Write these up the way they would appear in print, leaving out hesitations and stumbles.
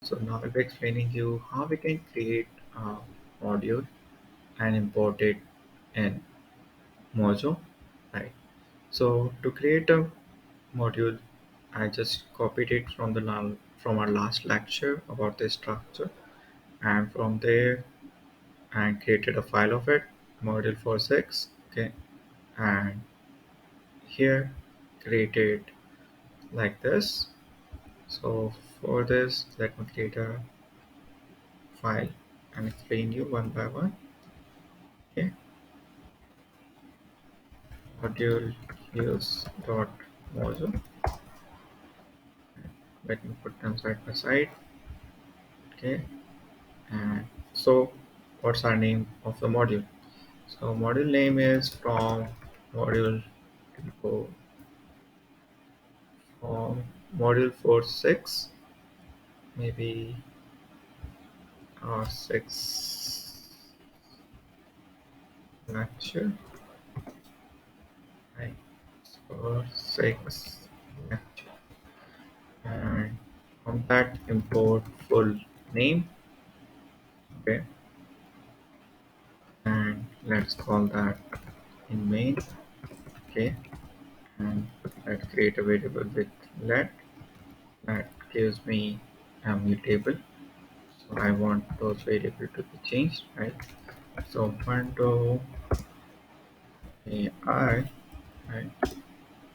So now I'll be explaining you how we can create a module and import it in Mojo. Right. So to create a module, I just copied it from from our last lecture about the structure, and from there I created a file of it, module 46. Okay, and here created like this. So for this, let me create a file and explain you one by one. Okay, module use dot mojo. Let me put them side by side. Okay, and so what's our name of the module? So module name is from module info from module 46, maybe 6 lecture, right? So 6 lecture, and from that import full name. Okay, and let's call that in main. Okay, and let's create a variable with let that gives me a mutable. So I want those variables to be changed, right? So window AI, right,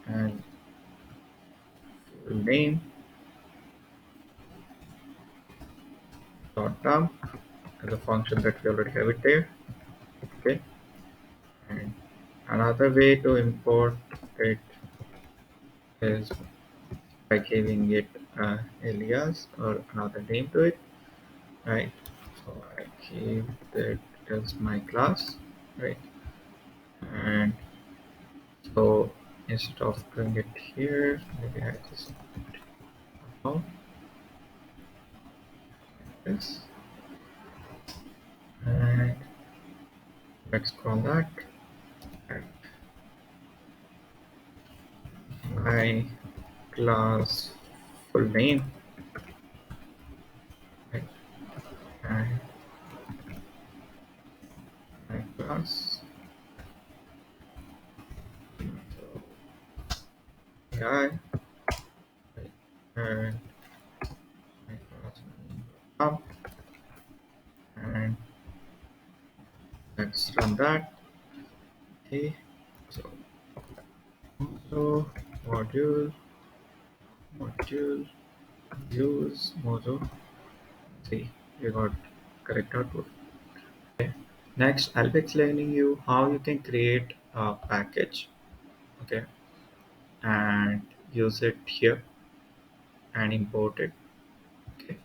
and full name dot dump as a function that we already have it there. Okay, and another way to import it is by giving it alias or another name to it, right? So I keep that as my class, right? And so instead of doing it here, maybe I just oh this, and let's call that and my class full name, right? And my class, so AI, right? And my class name up, and let's run that. Okay, so Mojo module module use Mojo. See, we got correct output. Okay. Next, I'll be explaining you how you can create a package. Okay, and use it here and import it. Okay,